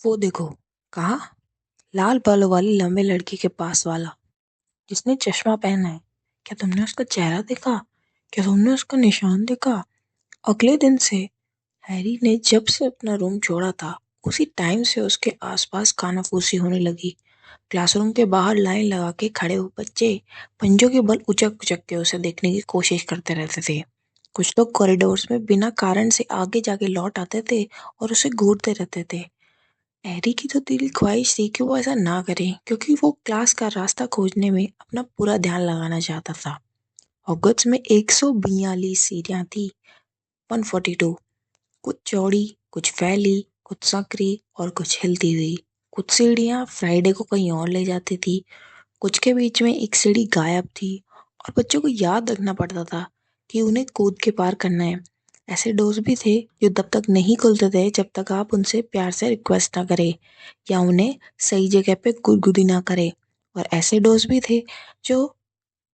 वो देखो। कहा? लाल बालों वाली लंबे लड़की के पास वाला, जिसने चश्मा पहना है। क्या तुमने उसका चेहरा देखा? क्या तुमने उसका निशान देखा? अगले दिन से हैरी ने जब से अपना रूम छोड़ा था, उसी टाइम से उसके आसपास कानाफूसी होने लगी। क्लासरूम के बाहर लाइन लगा के खड़े हुए बच्चे पंजों के बल उचक उचक के उसे देखने की कोशिश करते रहते थे। कुछ लोग कॉरिडोर्स में बिना कारण से आगे जाके लौट आते थे और उसे घूरते रहते थे। हैरी की तो दिली ख्वाहिश थी कि वो ऐसा ना करे, क्योंकि वो क्लास का रास्ता खोजने में अपना पूरा ध्यान लगाना चाहता था। हॉगवर्ट्स में 142 सीढ़ियां थी। 142। कुछ चौड़ी, कुछ फैली, कुछ संकरी और कुछ हिलती हुई। कुछ सीढ़ियां फ्राइडे को कहीं और ले जाती थी। कुछ के बीच में एक सीढ़ी गायब थी और बच्चों को याद रखना पड़ता था कि उन्हें कूद के पार करना है। ऐसे डोर्स भी थे जो तब तक नहीं खुलते थे जब तक आप उनसे प्यार से रिक्वेस्ट ना करें या उन्हें सही जगह पे गुदगुदी ना करें। और ऐसे डोर्स भी थे जो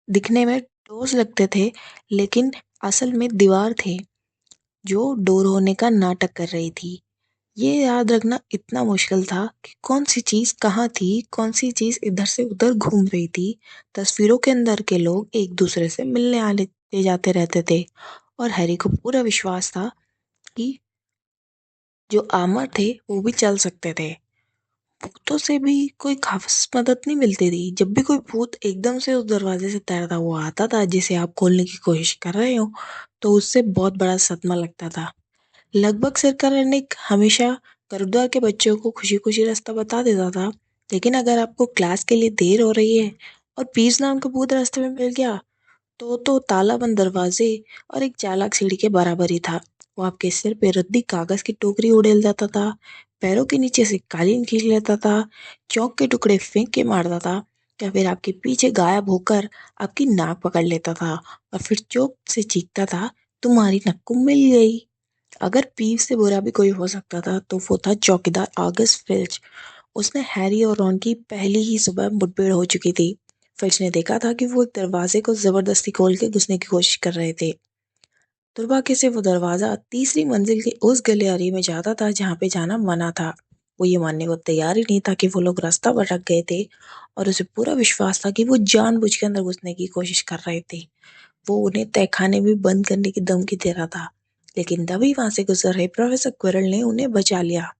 दिखने में डोर्स लगते थे, लेकिन असल में दीवार थे जो डोर होने का नाटक कर रही थी। ये याद रखना इतना मुश्किल था कि कौन सी चीज कहाँ थी, कौन सी चीज इधर से उधर घूम रही थी। तस्वीरों के अंदर के लोग एक दूसरे से मिलने आने ले जाते रहते थे और हैरी को पूरा विश्वास था कि जो आमर थे वो भी चल सकते थे। भूतों से भी कोई खास मदद नहीं मिलती थी। जब भी कोई भूत एकदम से उस दरवाजे से तैरता हुआ आता था जिसे आप खोलने की कोशिश कर रहे हो, तो उससे बहुत बड़ा सदमा लगता था। लगभग सरकार ने हमेशा गुरुद्वार के बच्चों को खुशी खुशी रास्ता बता देता था, लेकिन अगर आपको क्लास के लिए देर हो रही है और पीस नाम का भूत रास्ते में मिल गया, तो ताला बंद दरवाजे और एक चालाक सीढ़ी के बराबर ही था। वो आपके सिर पे रद्दी कागज की टोकरी उड़ेल जाता था, पैरों के नीचे से कालीन खींच लेता था, चौक के टुकड़े फेंक के मारता था, या फिर आपके पीछे गायब होकर आपकी नाक पकड़ लेता था और फिर चौक से चीखता था, तुम्हारी नक्कू मिल गई। अगर पीव से बुरा भी कोई हो सकता था तो वो था चौकीदार अगस्त फिल्च। उसने हैरी और रॉन की पहली ही सुबह मुठभेड़ हो चुकी थी। फिल्च ने देखा था कि वो एक दरवाजे को जबरदस्ती खोल के घुसने की कोशिश कर रहे थे। दुर्भाग्य से वो दरवाजा तीसरी मंजिल की उस गलियारे में जाता था जहाँ पे जाना मना था। वो ये मानने को तैयार ही नहीं था कि वो लोग रास्ता भटक गए थे, और उसे पूरा विश्वास था कि वो जानबूझ के अंदर घुसने की कोशिश कर रहे थे। वो उन्हें तहखाने भी बंद करने की धमकी दे रहा था, लेकिन तभी वहां से गुजर रहे प्रोफेसर क्विरल ने उन्हें बचा लिया।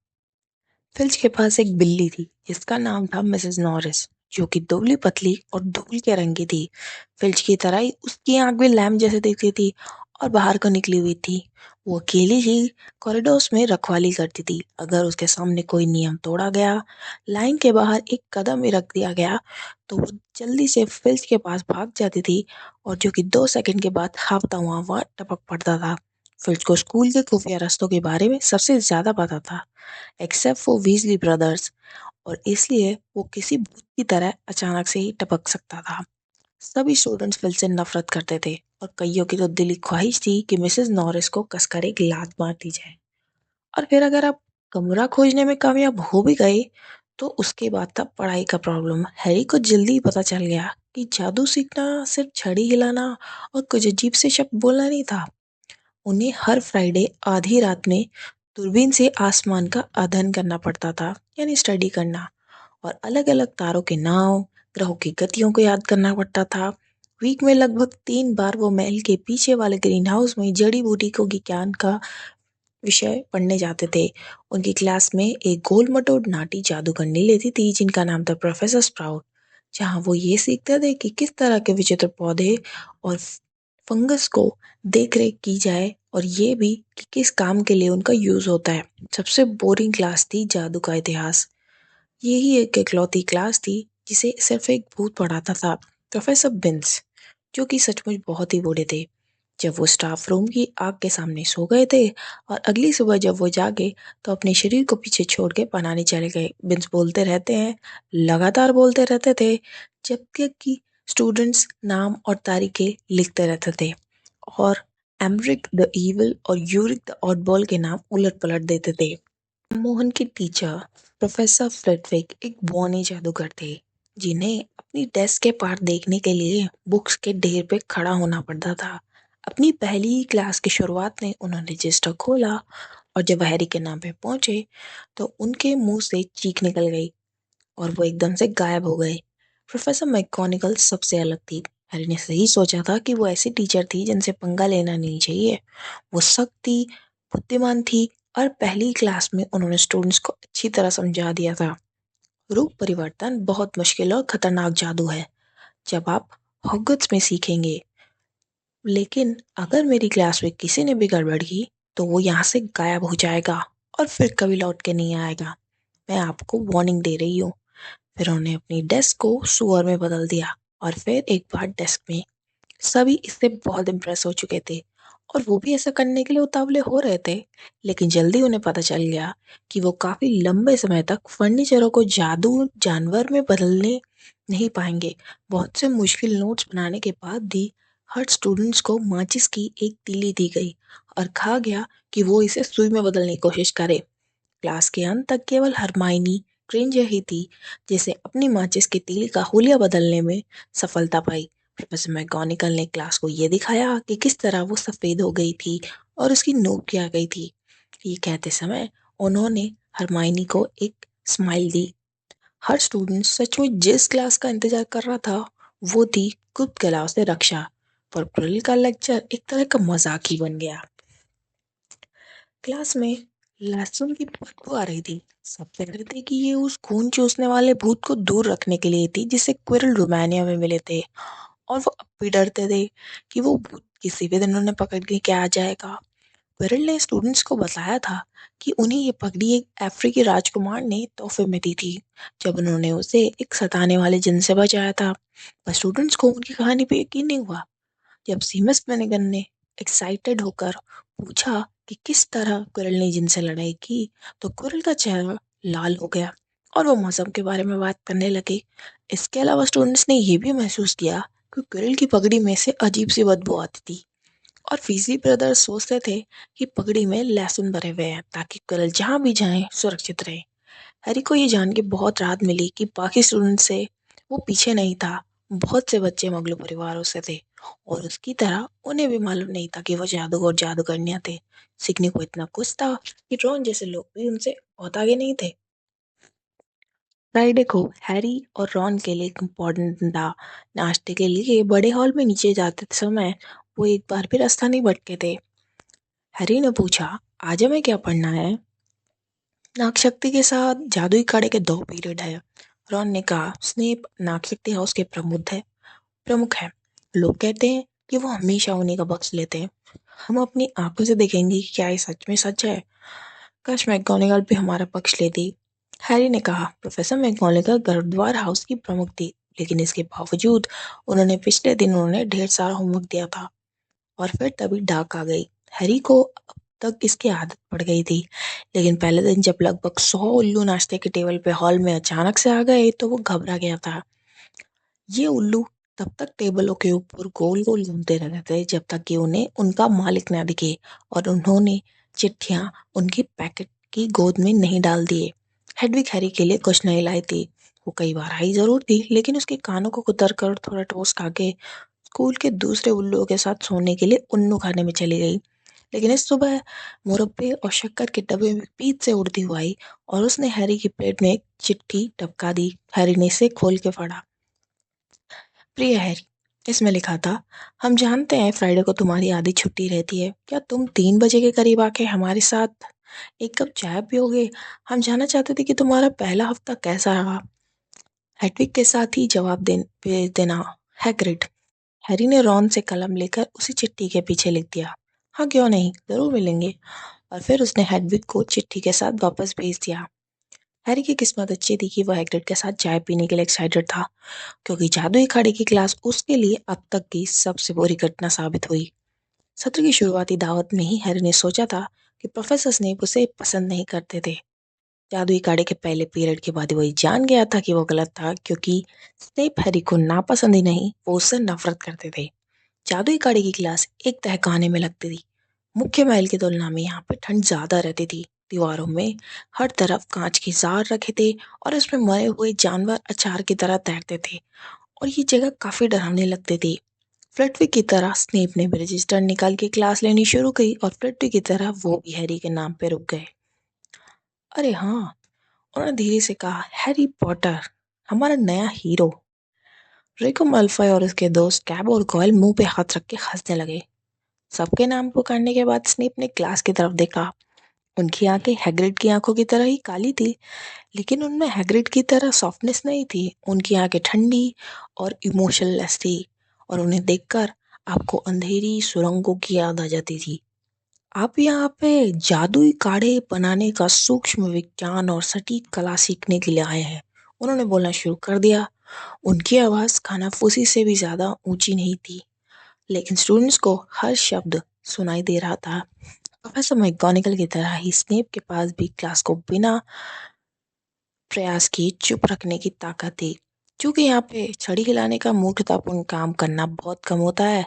फिल्च के पास एक बिल्ली थी जिसका नाम था मिसेस नॉरिस, जो कि दुबली पतली और धूल के रंग की थी। फिल्च की तरह ही उसकी आंख भी लैम्प जैसे दिखती थी और बाहर को निकली हुई थी। वो अकेली ही कॉरिडोर्स में रखवाली करती थी। अगर उसके सामने कोई नियम तोड़ा गया, लाइन के बाहर एक कदम भी रख दिया गया, तो वो जल्दी से फिल्च के पास भाग जाती थी, और जो कि 2 सेकंड के बाद हाँफता हुआ वहां टपक पड़ता था। फिल्च को स्कूल के खुफिया रास्तों के बारे में सबसे ज्यादा पता था, एक्सेप्ट फॉर वीजली ब्रदर्स, और इसलिए वो किसी भूत की तरह अचानक से ही टपक सकता था। सभी स्टूडेंट्स फिल से नफरत करते थे और कईयों की तो दिली ख्वाहिश थी कि मिसेस नॉरिस को कसकर एक लात मार दी जाए। और फिर अगर आप कमरा खोजने में कामयाब हो भी गए, तो उसके बाद था पढ़ाई का प्रॉब्लम। हैरी को जल्दी ही पता चल गया कि जादू सीखना सिर्फ छड़ी हिलाना और कुछ अजीब से शब्द बोलना नहीं था। उन्हें हर फ्राइडे आधी रात में दूरबीन से आसमान का अध्ययन करना पड़ता था, यानी स्टडी करना, और अलग अलग तारों के नाम, ग्रहों की गतियों को याद करना पड़ता था। वीक में लगभग 3 बार वो महल के पीछे वाले ग्रीन हाउस में जड़ी बूटी को विज्ञान का विषय पढ़ने जाते थे। उनकी क्लास में एक गोल मटोल नाटी जादूगरनी लेती थी जिनका नाम था प्रोफेसर स्प्राउट, जहाँ वो ये सीखते थे कि किस तरह के विचित्र पौधे और फंगस को देख रेख की जाए, और ये भी कि किस काम के लिए उनका यूज होता है। सबसे बोरिंग क्लास थी जादू का इतिहास। यही एक इकलौती क्लास थी जिसे सिर्फ एक भूत पढ़ाता था, प्रोफेसर बिन्स, जो कि सचमुच बहुत ही बूढ़े थे। जब वो स्टाफ रूम की आग के सामने सो गए थे और अगली सुबह जब वो जागे, तो अपने शरीर को पीछे छोड़ के पनाने चले गए। बिन्स बोलते रहते हैं, लगातार बोलते रहते थे, जब तक कि स्टूडेंट्स नाम और तारीखें लिखते रहते थे, और एमरिक द इविल और यूरिक द ऑडबॉल के नाम उलट पलट देते थे। मोहन के टीचर प्रोफेसर फ्लेटविक एक बौने जादूगर थे, जिन्हें अपनी डेस्क के पार देखने के लिए बुक्स के ढेर पे खड़ा होना पड़ता था। अपनी पहली ही क्लास की शुरुआत में उन्होंने रजिस्टर खोला और जब हैरी के नाम पे पहुंचे तो उनके मुंह से चीख निकल गई और वो एकदम से गायब हो गए। प्रोफेसर मैकगोनागल सबसे अलग थी। हैरी ने सही सोचा था कि वो ऐसी टीचर थी जिनसे पंगा लेना नहीं चाहिए। वो सख्त थी, बुद्धिमान थी और पहली क्लास में उन्होंने स्टूडेंट्स को अच्छी तरह समझा दिया था। रूप परिवर्तन बहुत मुश्किल और खतरनाक जादू है जब आप हॉगवर्ट्स में सीखेंगे, लेकिन अगर मेरी क्लास में किसी ने भी गड़बड़ की तो वो यहाँ से गायब हो जाएगा और फिर कभी लौट के नहीं आएगा। मैं आपको वार्निंग दे रही हूँ। फिर उन्होंने अपनी डेस्क को सुअर में बदल दिया और फिर एक बार डेस्क में सभी इससे बहुत इम्प्रेस हो चुके थे और वो भी ऐसा करने के लिए उतावले हो रहे थे। लेकिन जल्दी उन्हें पता चल गया कि वो काफी लंबे समय तक फर्नीचरों को जादू जानवर में बदलने नहीं पाएंगे। बहुत से मुश्किल नोट्स बनाने के बाद भी हर स्टूडेंट्स को माचिस की एक तीली दी गई और कहा गया कि वो इसे सुई में बदलने की कोशिश करे। क्लास के अंत तक केवल हरमाइनी ग्रेंजर ही थी जिसे अपनी माचिस की तीली का हुलिया बदलने में सफलता पाई। प्रोफेसर मैगोनिकल ने क्लास को ये दिखाया कि किस तरह वो सफेद हो गई थी और उसकी नोक क्या गई थी। ये कहते समय उन्होंने हरमाइनी को एक स्माइल दी। हर स्टूडेंट सच में जिस क्लास का इंतजार कर रहा था वो थी गुप्त कलाओं से रक्षा। पर प्रिल का लेक्चर एक तरह का मजाक ही बन गया। क्लास में लहसुन की बदबू आ रही थी। सब कह रहे थे कि ये उस खून चूसने वाले भूत को दूर रखने के लिए थी जिसे क्विरल रोमानिया में मिले थे, और वो अब भी डरते थे कि वो भूत किसी भी दिन उन्हें पकड़ के क्या आ जाएगा। क्विरल ने स्टूडेंट्स को बताया था कि उन्हें ये पगड़ी एक अफ्रीकी राजकुमार ने तोहफे में दी थी जब उन्होंने उसे एक सताने वाले जिन से बचाया था। पर स्टूडेंट्स को उनकी कहानी पे यकीन नहीं हुआ। जब सीमस मैनेगन ने एक्साइटेड होकर पूछा कि किस तरह कुरल ने जिनसे लड़ाई की तो कुरल का चेहरा लाल हो गया और वो मौसम के बारे में बात करने लगे। इसके अलावा स्टूडेंट्स ने यह भी महसूस किया कि कुरल की पगड़ी में से अजीब सी बदबू आती थी और फीजी ब्रदर्स सोचते थे कि पगड़ी में लहसुन भरे हुए हैं ताकि कुरल जहाँ भी जाए सुरक्षित रहे। हैरी को ये जान के बहुत राहत मिली कि बाकी स्टूडेंट से वो पीछे नहीं था। बहुत से बच्चे मुगलों परिवारों से थे और उसकी तरह उन्हें भी मालूम नहीं था कि वो जादूगर जादूगरनियां थे। सीखने को इतना कुछ था कि रॉन जैसे लोग भी उनसे बहुत आगे नहीं थे। फ्राइडे को हैरी और रॉन के लिए एक इम्पोर्टेंट था। नाश्ते के लिए बड़े हॉल में नीचे जाते समय वो एक बार भी रास्ता नहीं भटके थे। हैरी ने पूछा, आज हमें क्या पढ़ना है? नागशक्ति के साथ जादुई काढ़े के 2 पीरियड है। रॉन ने कहा, स्नेप नागशक्ति हाउस के प्रमुख है। लोग कहते हैं कि वो हमेशा उन्हीं का पक्ष लेते हैं। हम अपनी आंखों से देखेंगे कि क्या ये सच में सच है। काश मैकगोनागल भी हमारा पक्ष लेती। हैरी ने कहा, प्रोफेसर मैकगोनागल गर्भद्वार हाउस की प्रमुख थी, लेकिन इसके बावजूद उन्होंने पिछले दिन उन्हें ढेर सारा होमवर्क दिया था और फिर तभी डाक आ गई। हैरी को अब तक इसकी आदत पड़ गई थी, लेकिन पहले दिन जब लगभग 100 उल्लू नाश्ते के टेबल पे हॉल में अचानक से आ गए तो वो घबरा गया था। ये उल्लू तब तक टेबलों के ऊपर गोल गोल घूमते रहते थे जब तक कि उन्हें उनका मालिक न दिखे और उन्होंने चिट्ठियां उनकी पैकेट की गोद में नहीं डाल दिए। हेडविग हैरी के लिए कुछ नहीं लाई थी। वो कई बार आई जरूर थी, लेकिन उसके कानों को कुतर कर थोड़ा टोस्ट खा के स्कूल के दूसरे उल्लुओं के साथ सोने के लिए उन्नू खाने में चली गई। लेकिन इस सुबह मुरब्बे और शक्कर के डब्बे में पीठ से उड़ती हुई आई और उसने हैरी की प्लेट में एक चिट्ठी टपका दी। हैरी ने इसे खोल के पढ़ा। प्रिय हैरी, इसमें लिखा था, हम जानते हैं फ्राइडे को तुम्हारी आधी छुट्टी रहती है। क्या तुम 3 बजे के करीब आके हमारे साथ एक कप चाय पियोगे? हम जानना चाहते थे कि तुम्हारा पहला हफ्ता कैसा रहा। हेडविग के साथ ही जवाब भेज देना, हैग्रिड। हैरी ने रॉन से कलम लेकर उसी चिट्ठी के पीछे लिख दिया, हाँ क्यों नहीं, जरूर मिलेंगे। और फिर उसने हेडविग को चिट्ठी के साथ वापस भेज दिया। हैरी की किस्मत अच्छी थी कि वह हैग्रिड के साथ चाय पीने के लिए एक्साइटेड था, क्योंकि जादुई खाड़े की क्लास उसके लिए अब तक की सबसे बुरी घटना साबित हुई। सत्र की शुरुआती दावत में ही हैरी ने सोचा था कि प्रोफेसर स्नेप उसे पसंद नहीं करते थे। जादुई काढ़े के पहले पीरियड के बाद वही जान गया था कि वो गलत था, क्योंकि स्नेप हैरी को नापसंद ही नहीं, वो उससे नफरत करते थे। जादुई काढ़े की क्लास एक तहखाने में लगती थी। मुख्य महल की तुलना में यहाँ पे ठंड ज्यादा रहती थी। दीवारों में हर तरफ कांच के जार रखे थे और उसमें मरे हुए जानवर अचार की तरह तैरते थे और ये जगह काफी डरावनी लगती थी। फ्लटवी की तरह स्नेप ने भी रजिस्टर निकाल के क्लास लेनी शुरू की और फ्लटवी की तरह वो भी हैरी के नाम पे रुक गए। अरे हाँ, उन्होंने धीरे से कहा, हैरी पॉटर हमारा नया हीरो। ड्रेको माल्फॉय और उसके दोस्त कैब और गॉयल मुंह पे हाथ रख के हंसने लगे। सबके नाम पुकारने के बाद स्नेप ने क्लास की तरफ देखा। उनकी आंखें हैग्रिड की आंखों की तरह ही काली थी, लेकिन उनमें हैग्रिड की तरह सॉफ्टनेस नहीं थी। उनकी आंखें ठंडी और इमोशनलेस थी, और उन्हें देखकर आपको अंधेरी सुरंगों की याद आ जाती थी। आप यहाँ पे जादुई काढ़े बनाने का सूक्ष्म विज्ञान और सटीक कला सीखने के लिए आए हैं, उन्होंने बोलना शुरू कर दिया। उनकी आवाज़ कानाफूसी से भी ज़्यादा ऊंची नहीं थी, लेकिन स्टूडेंट्स को हर शब्द सुनाई दे रहा था। प्रोफेसर मैगोनिगल की तरह ही स्नेप के पास भी क्लास को बिना प्रयास की चुप रखने की ताकत थी। क्योंकि यहाँ पे छड़ी हिलाने का मूर्खतापूर्ण काम करना बहुत कम होता है,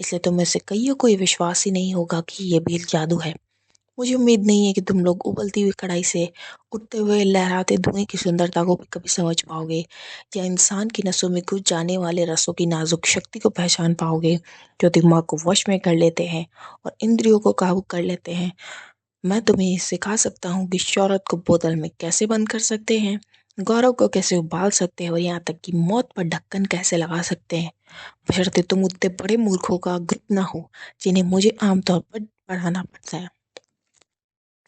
इसलिए तुम में से कईयों को ये विश्वास ही नहीं होगा कि ये भी एक जादू है। मुझे उम्मीद नहीं है कि तुम लोग उबलती हुई कढ़ाई से उठते हुए लहराते धुएं की सुंदरता को भी कभी समझ पाओगे, या इंसान की नसों में घुस जाने वाले रसों की नाजुक शक्ति को पहचान पाओगे, जो दिमाग को वश में कर लेते हैं और इंद्रियों को काबू कर लेते हैं। मैं तुम्हें सिखा सकता हूँ कि शौहरत को बोतल में कैसे बंद कर सकते हैं, गौरव को कैसे उबाल सकते हैं, और यहाँ तक कि मौत पर ढक्कन कैसे लगा सकते हैं, बशर्ते तुम उतने बड़े मूर्खों का ग्रुप ना हो जिन्हें मुझे आमतौर पर पढ़ाना पड़ता है।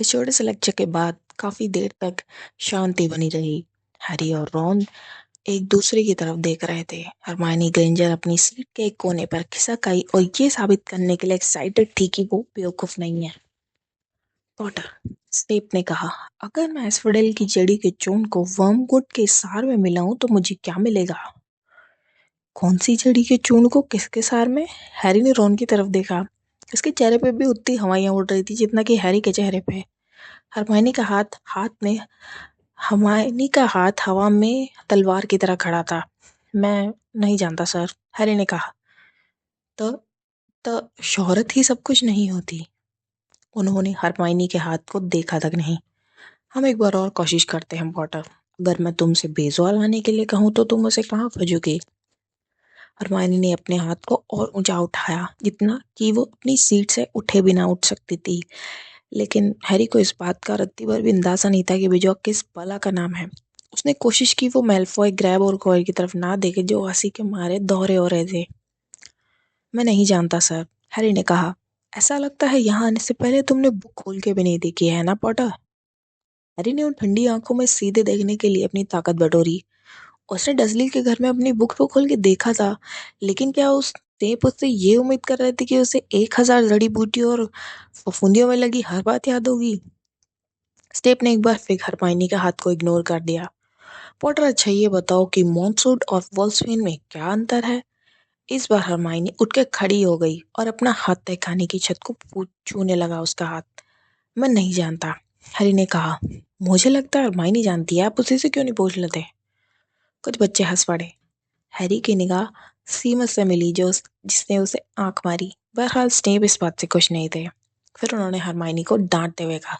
इस छोटे से लेक्चर के बाद काफी देर तक शांति बनी रही। हैरी और रॉन एक दूसरे की तरफ देख रहे थे। हरमाइनी ग्रेंजर अपनी सीट के एक कोने पर खिसक आई और ये साबित करने के लिए एक्साइटेड थी कि वो बेवकूफ नहीं है। पॉटर, स्नेप ने कहा, अगर मैं एस्फोडेल की जड़ी के चूर्ण को वर्मवुड के सार में मिलाऊं तो मुझे क्या मिलेगा? कौन सी जड़ी के चूर्ण को किसके सार में? हैरी ने रॉन की तरफ देखा। उसके चेहरे पे भी उतनी हवाइयां उड़ रही थी जितना कि हैरी के चेहरे पे। हरमाइनी का हाथ हाथ में हरमाइनी का हाथ हवा में तलवार की तरह खड़ा था। मैं नहीं जानता सर, हैरी ने कहा। तो शोहरत ही सब कुछ नहीं होती। उन्होंने हरमाइनी के हाथ को देखा तक नहीं। हम एक बार और कोशिश करते हैं पॉटर। अगर मैं तुमसे बेज़ोर आने के लिए कहूँ तो तुम उसे कहाँ खोजोगे? हरमाइनी ने अपने हाथ को और ऊंचा उठाया, जितना कि वो अपनी सीट से उठे बिना उठ सकती थी। लेकिन हैरी को इस बात का रत्ती भर भी अंदाजा नहीं था कि बेजोक किस बला का नाम है। उसने कोशिश की वो मेलफॉय, ग्रैब और गॉयल की तरफ ना देखे, जो हंसी के मारे दोहरे हो रहे थे। मैं नहीं जानता सर, हैरी ने कहा। ऐसा लगता है यहाँ आने से पहले तुमने बुक खोल के भी नहीं देखी है ना पॉटर? हैरी ने उन ठंडी आंखों में सीधे देखने के लिए अपनी ताकत बटोरी। उसने डजली के घर में अपनी बुक को खोल के देखा था, लेकिन क्या उस टेप उससे ये उम्मीद कर रहे थे कि उसे 1000 जड़ी बूटी और फफूंदियों में लगी हर बात याद होगी? स्टेप ने एक बार फिर हरमाइनी के हाथ को इग्नोर कर दिया। पॉटर, अच्छा ये बताओ कि मॉन्सूट और वोल्सवेन में क्या अंतर है? इस बार हरमाइनी उठ के खड़ी हो गई और अपना हाथ तहखाने की छत को छूने लगा उसका हाथ। मैं नहीं जानता, हैरी ने कहा। मुझे लगता है हरमाइनी जानती है, आप उसी से क्यों नहीं पूछ लेते? कुछ बच्चे हंस पड़े। हैरी की निगाह सीमस से मिली, जिसने उसे आंख मारी। बहरहाल स्नेप इस बात से खुश नहीं थे। फिर उन्होंने हरमाइनी को डांटते हुए कहा,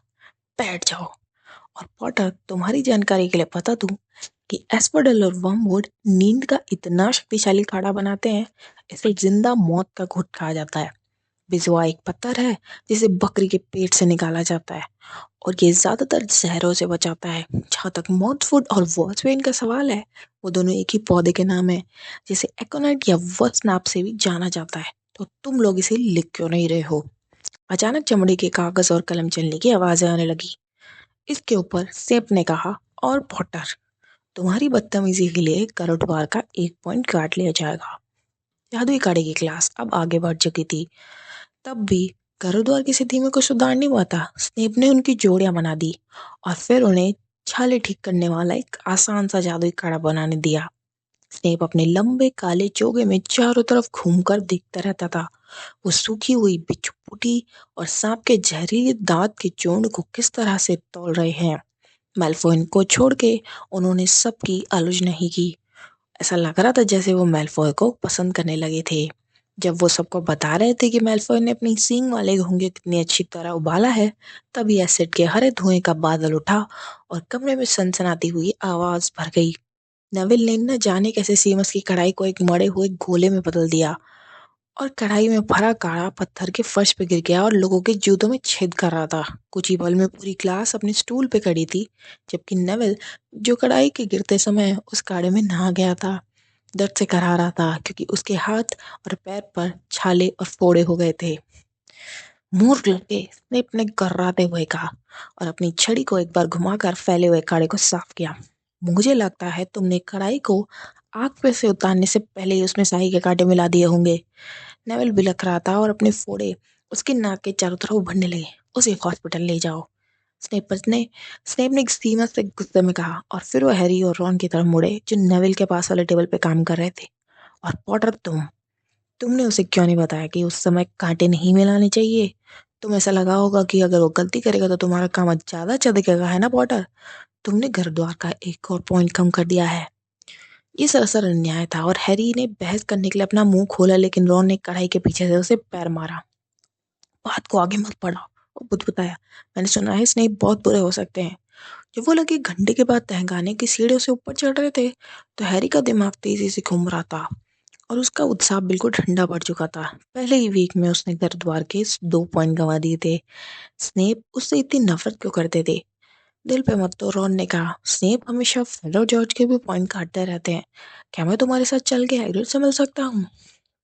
बैठ जाओ। और पॉटर, तुम्हारी जानकारी के लिए बता दूं कि एस्परडल और वर्मवुड नींद का इतना शक्तिशाली काढ़ा बनाते हैं, इसे जिंदा मौत का घुट कहा जाता है। बिजवा एक पत्थर है जिसे बकरी के पेट से निकाला जाता है, और ये ज्यादातर जहरों से बचाता है। जहाँ तक मॉन्टफुट और वॉल्सवेन का सवाल है, वो दोनों एक ही पौधे के नाम है, जिसे एकोनाइट या वत्स नाप से भी जाना जाता है। तो तुम लोग इसे लिख क्यों नहीं रहे हो? अचानक चमड़ी के कागज और कलम चलने की आवाजें आने लगी। इसके ऊपर सेप ने कहा, और पॉटर, तुम्हारी बदतमीजी के लिए गरुड़वार का 1 पॉइंट काट लिया जाएगा। जादुई काढ़े की क्लास अब आगे बढ़ चुकी थी। तब भी गरुड़वार की स्थिति में कुछ सुधार नहीं हुआ था। स्नेप ने उनकी जोड़ियां बना दी और फिर उन्हें छाले ठीक करने वाला एक आसान सा जादुई काढ़ा बनाने दिया। स्नेप अपने लंबे काले चोगे में चारों तरफ घूमकर देखता रहता था। वो सूखी हुई बिच्छू और सांप के जहरीले दांत के चूर्ण को किस तरह से तोल रहे हैं। मैल्फॉय को छोड़ के उन्होंने सबकी आलोचना ही की। ऐसा लग रहा था जैसे वो मैल्फॉय को पसंद करने लगे थे। जब वो सबको बता रहे थे कि मैल्फॉय ने अपनी सींग वाले घोंगे कितनी अच्छी तरह उबाला है, तभी एसिड के हरे धुएं का बादल उठा और कमरे में सनसनाती हुई आवाज भर गई। नेविल ने न जाने कैसे सीमस की कढ़ाई को एक मरे हुए गोले में बदल दिया। और कढ़ाई में भरा काढ़ा पत्थर के फर्श पे गिर गया और लोगों के जूतों में छेद कर रहा था। कुछ ही पल में पूरी क्लास अपने स्टूल पे खड़ी थी, जबकि नेविल, जो कढ़ाई के गिरते समय उस काढ़े में नहा गया था, दर्द से कराह रहा था क्योंकि उसके हाथ और पैर पर छाले और फोड़े हो गए थे। मूर्ख लड़के, स्नेप ने गर्राते हुए कहा और अपनी छड़ी को एक बार घुमाकर फैले हुए काढ़े को साफ किया। मुझे लगता है तुमने कढ़ाई को आग पे से उतारने से पहले ही उसमें स्याही के कांटे मिला दिए होंगे। नेवल बिलख रहा था और अपने फोड़े उसकी नाक के चारों तरफ उभरने लगे। उसे हॉस्पिटल ले जाओ, स्नेप ने सीमा से गुस्से में कहा और फिर वो हैरी और रॉन की तरफ मुड़े जो नेविल के पास वाले टेबल पे काम कर रहे थे। और पॉटर, तुमने उसे क्यों नहीं बताया कि उस समय कांटे नहीं मिलाने चाहिए? तुम ऐसा लगा होगा कि अगर वो गलती करेगा तो तुम्हारा काम ज्यादा चदेगा, है ना पॉटर? तुमने घर द्वार का एक और पॉइंट कम कर दिया है। ये सरासर अन्याय था और हैरी ने बहस करने के लिए अपना मुंह खोला, लेकिन रॉन ने कढ़ाई के पीछे से उसे पैर मारा। बात को आगे मत बढ़ाओ, वो बुदबुदाया। मैंने सुना है स्नेप बहुत बुरे हो सकते हैं। जब वो लगे घंटे के बाद तहखाने की सीढ़ियों से ऊपर चढ़ रहे थे, तो हैरी का दिमाग तेजी से घूम रहा था और उसका उत्साह बिल्कुल ठंडा पड़ चुका था। पहले ही वीक में उसने घर द्वार के 2 पॉइंट गंवा दिए थे। स्नेप उससे इतनी नफरत क्यों करते थे? दिल पे मत तो, रॉन ने कहा। स्नेप हमेशा फेड और जॉर्ज के भी पॉइंट काटते रहते हैं। क्या मैं तुम्हारे साथ चल के हैग्रिड से मिल सकता हूँ?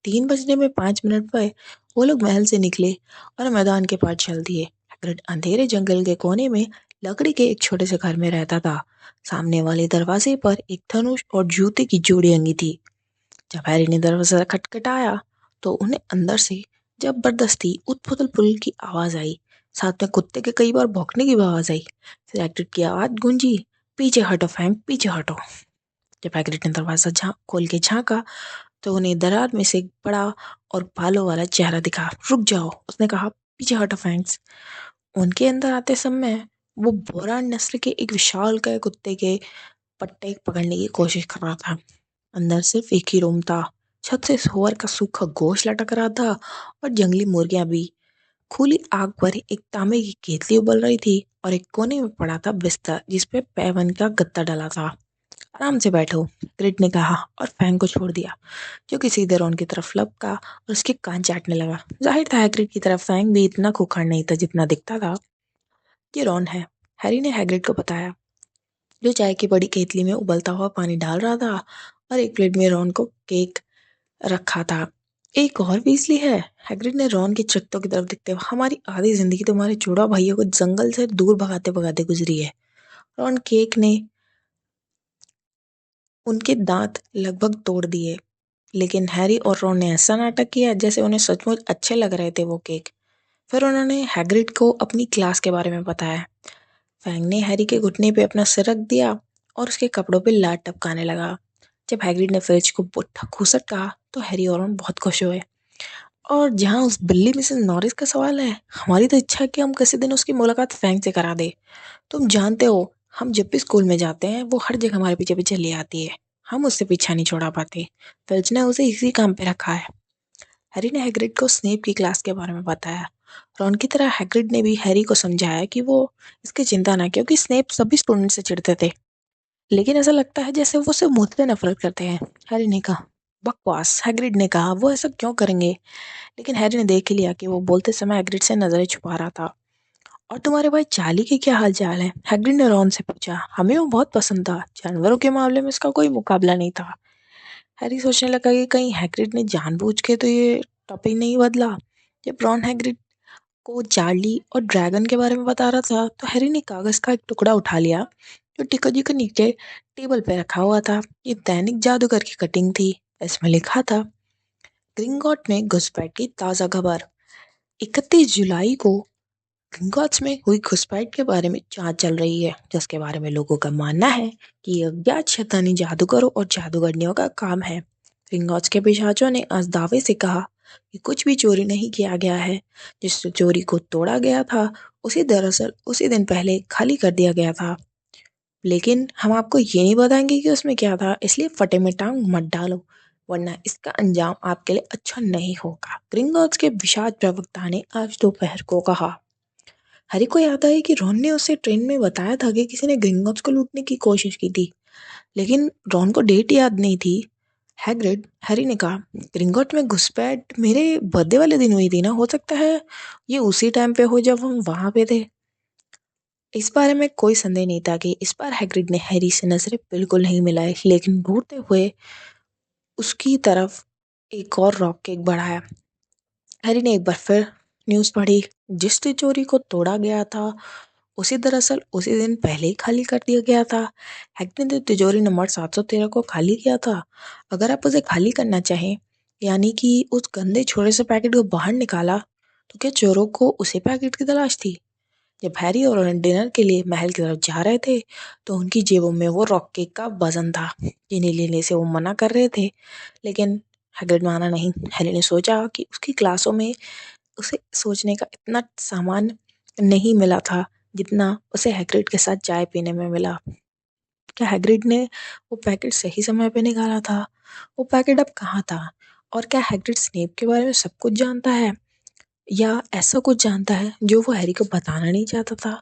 3 बजने में 5 मिनट पर वो लोग महल से निकले और मैदान के पार चल दिए। हैग्रिड अंधेरे जंगल के कोने में लकड़ी के एक छोटे से घर में रहता था। सामने वाले दरवाजे पर एक धनुष और जूते की जोड़ी अंगी थी। जब हैरी ने दरवाजा खटखटाया तो उन्हें अंदर से जबरदस्ती उथल पुथल की आवाज आई। साथ में कुत्ते के कई बार भौंकने की भी आवाज आई। फिर हैग्रिड की आवाज गूंजी, पीछे हटो फ्रैंक, पीछे हटो। जब हैग्रिड ने दरवाजा खोल के झांका तो उन्हें दरार में से एक बड़ा और बालों वाला चेहरा दिखा। रुक जाओ, उसने कहा, पीछे हटो फ्रैंक्स। उनके अंदर आते समय वो बोरान नस्ल के एक विशालकाय कुत्ते के पट्टे पकड़ने की कोशिश कर रहा था। अंदर सिर्फ एक ही रूम था। छत से सुअर का सूखा गोश्त लटक रहा था और जंगली मुर्गियां भी। खुली आग पर एक तांबे की केतली उबल रही थी और एक कोने में पड़ा था बिस्तर जिसपे पैवन का गत्ता डला था। आराम से बैठो, ग्रिड ने कहा और फैंग को छोड़ दिया, जो कि सीधे रॉन की तरफ लपका और उसके कान चाटने लगा। जाहिर था हैग्रिड की तरफ फैंग भी इतना खूंखार नहीं था जितना दिखता था। ये रॉन है, हैरी ने हैग्रिड को बताया, जो चाय की बड़ी केतली में उबलता हुआ पानी डाल रहा था और एक प्लेट में रॉन को केक रखा था। एक और वीसली है, हैग्रिड ने रॉन की छत्तों की तरफ देखते हुए। हमारी आधी जिंदगी तुम्हारे जुड़वा भाइयों को जंगल से दूर भगाते भगाते गुजरी है। रॉन केक ने उनके दांत लगभग तोड़ दिए, लेकिन हैरी और रॉन ने ऐसा नाटक किया जैसे उन्हें सचमुच अच्छे लग रहे थे वो केक। फिर उन्होंने हैग्रिड को अपनी क्लास के बारे में बताया। फैंग ने हैरी के घुटने पे अपना सिर रख दिया और उसके कपड़ों पे लात टपकाने लगा। जब हैग्रिड ने फ्रिज को पुट्ठा खूसट कहा तो हैरी और रॉन बहुत खुश हुए। और जहाँ उस बिल्ली मिसेस नॉरिस का सवाल है, हमारी तो इच्छा है कि हम किसी दिन उसकी मुलाकात फैंग से करा दे। तुम जानते हो, हम जब भी स्कूल में जाते हैं वो हर जगह हमारे पीछे पीछे ले आती है। हम उससे पीछा नहीं छोड़ा पाते। फिल्च ने उसे इसी काम पे रखा है। हैरी ने हैग्रिड को स्नेप की क्लास के बारे में बताया। रॉन की तरह हैग्रिड ने भी हैरी को समझाया कि वो इसकी चिंता ना, क्योंकि स्नेप सभी स्टूडेंट से चिढ़ते थे, लेकिन ऐसा लगता है जैसे वो सिर्फ मुझसे नफरत करते हैं। हैरी ने कहा, बकवास, हैग्रिड ने कहा, वो ऐसा क्यों करेंगे? लेकिन हैरी ने देख ही लिया कि वो बोलते समय हैग्रिड से नजरें छुपा रहा था। और तुम्हारे भाई चार्ली के क्या हाल चाल है? हैग्रिड ने रॉन से पूछा। हमें वो बहुत पसंद था, जानवरों के मामले में इसका कोई मुकाबला नहीं था। हैरी सोचने लगा कि कहीं हैग्रिड ने जानबूझ के तो ये टॉपिक नहीं बदला। जब रॉन हैग्रिड को चार्ली और ड्रैगन के बारे में बता रहा था तो हैरी ने कागज का एक टुकड़ा उठा लिया जो टिकोजी के नीचे टेबल पे रखा हुआ था। ये दैनिक जादूगर की कटिंग थी। इसमें लिखा था, ग्रिंगॉट में घुसपैठ की ताज़ा खबर। 31 जुलाई को ग्रिंगॉट्स में हुई घुसपैठ के बारे में जांच चल रही है, जिसके बारे में लोगों का मानना है कि ये अज्ञात शैतानी जादूगरों और जादूगरनियों का काम है। ग्रिंगॉट्स के पिशाचों ने आज दावे से कहा कि कुछ भी चोरी नहीं किया गया है। जिस चोरी को तोड़ा गया था उसे दरअसल उसी दिन पहले खाली कर दिया गया था, लेकिन हम आपको ये नहीं बताएंगे कि उसमें क्या था, इसलिए फटे में टांग मत डालो, वरना इसका अंजाम आपके लिए अच्छा नहीं होगा, ग्रिंगॉट्स के विशाल प्रवक्ता ने आज दोपहर को कहा। हैरी को याद आया कि रॉन ने उसे ट्रेन में बताया था कि किसी ने ग्रिंगॉट्स को लूटने की कोशिश की थी, लेकिन रॉन को डेट याद नहीं थी। हैग्रिड, हैरी ने कहा, ग्रिंगॉट में घुसपैठ मेरे बर्थडे वाले दिन हुई थी ना, हो सकता है ये उसी टाइम पे हो जब हम वहां पे थे। इस बारे में कोई संदेह नहीं था कि इस बार हैग्रिड ने हैरी से नजरें बिल्कुल नहीं मिलाई, लेकिन घूरते हुए उसकी तरफ एक और रॉक केक बढ़ाया। हैरी ने एक बार फिर न्यूज़ पढ़ी। जिस तिजोरी को तोड़ा गया था उसे दरअसल उसी दिन पहले ही खाली कर दिया गया था। हैग्रिड ने तिजोरी नंबर 713 को खाली किया था। अगर आप उसे खाली करना चाहें, यानी कि उस गंदे छोटे से पैकेट को बाहर निकाला, तो क्या चोरों को उसी पैकेट की तलाश थी? जब हैरी और रोहन डिनर के लिए महल की तरफ जा रहे थे, तो उनकी जेबों में वो रॉक केक का वजन था, जिन्हें लेने से वो मना कर रहे थे। लेकिन हैग्रिड माना नहीं। हैरी ने सोचा कि उसकी क्लासों में उसे सोचने का इतना सामान नहीं मिला था जितना उसे हैग्रिड के साथ चाय पीने में मिला। क्या हैग्रिड ने वो पैकेट सही समय पे निकाला था? वो पैकेट अब कहाँ था? और क्या हैग्रिड स्नेप के बारे में सब कुछ जानता है, या ऐसा कुछ जानता है जो वो हैरी को बताना नहीं चाहता था?